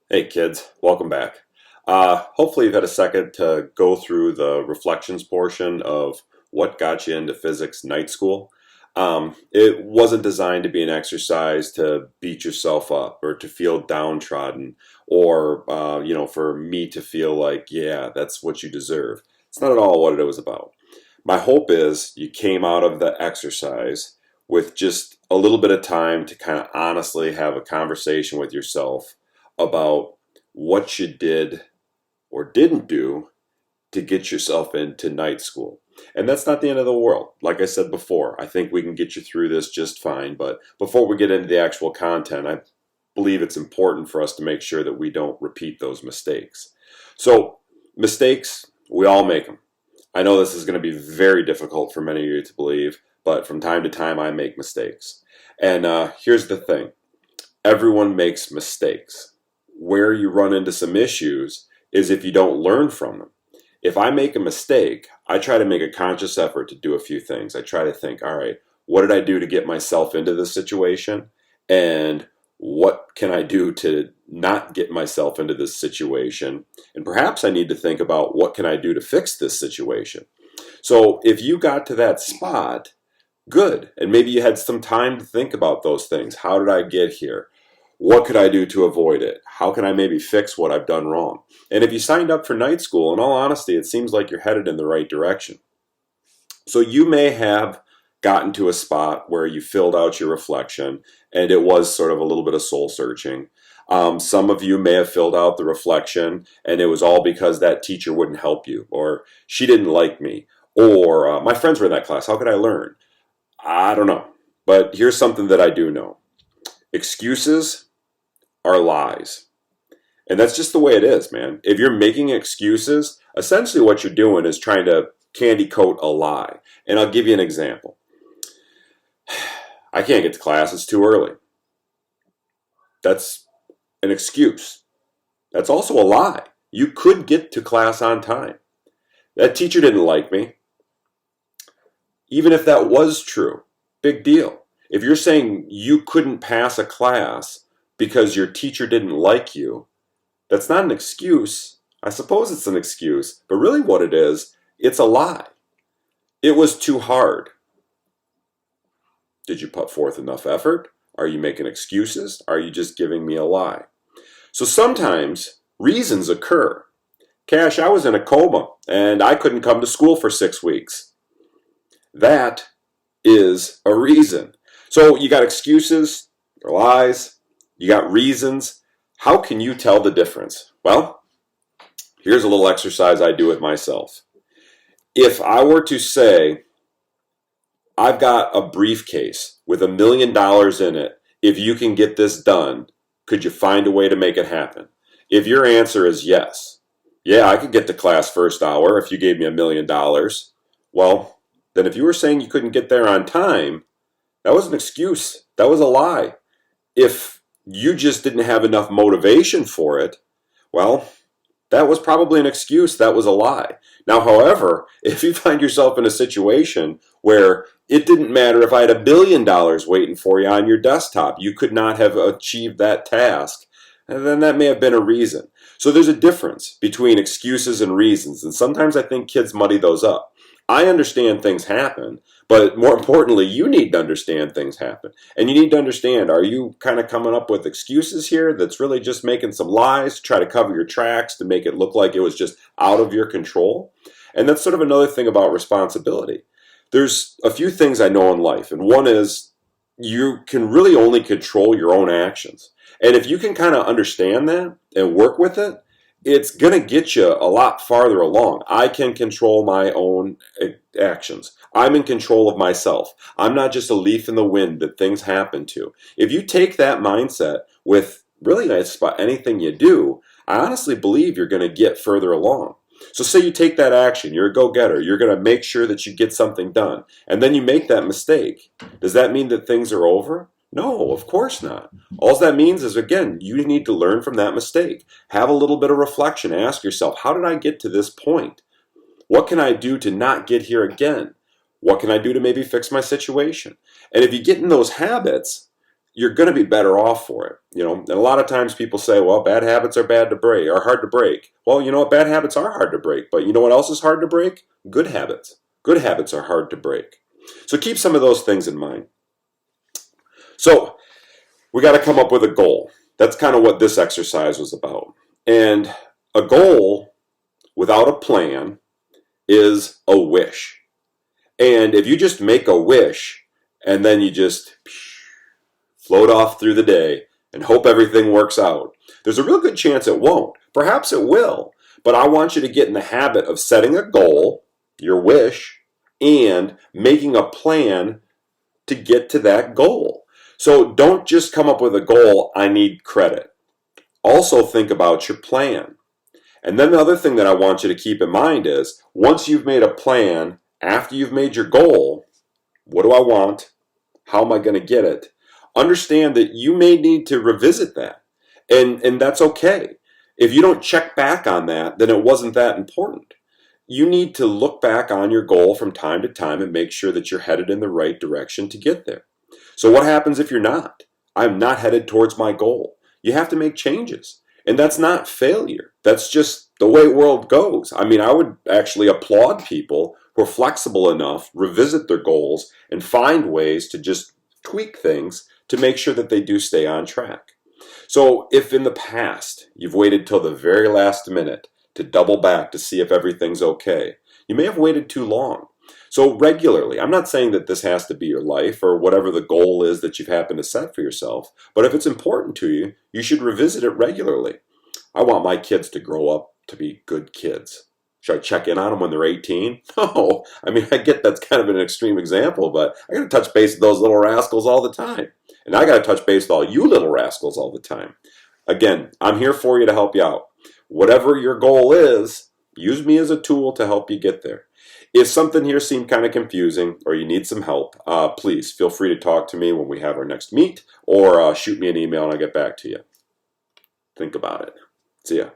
Hey kids, welcome back. Hopefully you've had a second to go through the reflections portion of what got you into physics night school. It wasn't designed to be an exercise to beat yourself up or to feel downtrodden or, for me to feel like, yeah, that's what you deserve. It's not at all what it was about. My hope is you came out of the exercise with just a little bit of time to kind of honestly have a conversation with yourself about what you did or didn't do to get yourself into night school. And that's not the end of the world. Like I said before, I think we can get you through this just fine. But before we get into the actual content, I believe it's important for us to make sure that we don't repeat those mistakes. So, mistakes, we all make them. I know this is going to be very difficult for many of you to believe, but from time to time I make mistakes. And here's the thing, everyone makes mistakes. Where you run into some issues is if you don't learn from them. If I make a mistake, I try to make a conscious effort to do a few things. I try to think, all right, what did I do to get myself into this situation? And what can I do to not get myself into this situation? And perhaps I need to think about what can I do to fix this situation? So if you got to that spot, good. And maybe you had some time to think about those things. How did I get here? What could I do to avoid it? How can I maybe fix what I've done wrong? And if you signed up for night school, in all honesty, it seems like you're headed in the right direction. So you may have gotten to a spot where you filled out your reflection and it was sort of a little bit of soul searching. Some of you may have filled out the reflection and it was all because that teacher wouldn't help you, or she didn't like me, or my friends were in that class. How could I learn? I don't know. But here's something that I do know. Excuses are lies. And that's just the way it is, man. If you're making excuses, essentially what you're doing is trying to candy coat a lie. And I'll give you an example. I can't get to class, it's too early. That's an excuse. That's also a lie. You could get to class on time. That teacher didn't like me. Even if that was true, big deal. If you're saying you couldn't pass a class because your teacher didn't like you, that's not an excuse. I suppose it's an excuse, but really what it is, it's a lie. It was too hard. Did you put forth enough effort? Are you making excuses? Are you just giving me a lie? So sometimes reasons occur. Cash, I was in a coma and I couldn't come to school for 6 weeks. That is a reason. So you got excuses or lies, you got reasons. How can you tell the difference? Well, here's a little exercise I do with myself. If I were to say, I've got a briefcase with $1 million in it, if you can get this done, could you find a way to make it happen? If your answer is yes, yeah, I could get to class first hour if you gave me $1 million. Well, then if you were saying you couldn't get there on time, that was an excuse. That was a lie. If you just didn't have enough motivation for it, well, that was probably an excuse. That was a lie. Now, however, if you find yourself in a situation where it didn't matter if I had $1 billion waiting for you on your desktop, you could not have achieved that task, and then that may have been a reason. So there's a difference between excuses and reasons, and sometimes I think kids muddy those up. I understand things happen, but more importantly, you need to understand things happen. And you need to understand, are you kind of coming up with excuses here that's really just making some lies to try to cover your tracks to make it look like it was just out of your control? And that's sort of another thing about responsibility. There's a few things I know in life, and one is you can really only control your own actions. And if you can kind of understand that and work with it, it's going to get you a lot farther along. I can control my own actions. I'm in control of myself. I'm not just a leaf in the wind that things happen to. If you take that mindset with really nice about anything you do, I honestly believe you're going to get further along. So say you take that action, you're a go-getter, you're going to make sure that you get something done, and then you make that mistake. Does that mean that things are over? No, of course not. All that means is, again, you need to learn from that mistake. Have a little bit of reflection. Ask yourself, how did I get to this point? What can I do to not get here again? What can I do to maybe fix my situation? And if you get in those habits, you're going to be better off for it. And a lot of times people say, well, bad habits are bad to break, or hard to break. Well, you know what? Bad habits are hard to break, but you know what else is hard to break? Good habits. Good habits are hard to break. So keep some of those things in mind. So we got to come up with a goal. That's kind of what this exercise was about. And a goal without a plan is a wish. And if you just make a wish and then you just float off through the day and hope everything works out, there's a real good chance it won't. Perhaps it will, but I want you to get in the habit of setting a goal, your wish, and making a plan to get to that goal. So don't just come up with a goal, I need credit. Also think about your plan. And then the other thing that I want you to keep in mind is, once you've made a plan, after you've made your goal, what do I want? How am I going to get it? Understand that you may need to revisit that. And that's okay. If you don't check back on that, then it wasn't that important. You need to look back on your goal from time to time and make sure that you're headed in the right direction to get there. So what happens if you're not? I'm not headed towards my goal. You have to make changes. And that's not failure. That's just the way the world goes. I mean, I would actually applaud people who are flexible enough, revisit their goals, and find ways to just tweak things to make sure that they do stay on track. So if in the past you've waited till the very last minute to double back to see if everything's okay, you may have waited too long. So regularly, I'm not saying that this has to be your life or whatever the goal is that you've happened to set for yourself, but if it's important to you, you should revisit it regularly. I want my kids to grow up to be good kids. Should I check in on them when they're 18? No. I mean, I get that's kind of an extreme example, but I got to touch base with those little rascals all the time. And I got to touch base with all you little rascals all the time. Again, I'm here for you to help you out. Whatever your goal is, use me as a tool to help you get there. If something here seemed kind of confusing or you need some help, please feel free to talk to me when we have our next meet, or shoot me an email and I'll get back to you. Think about it. See ya.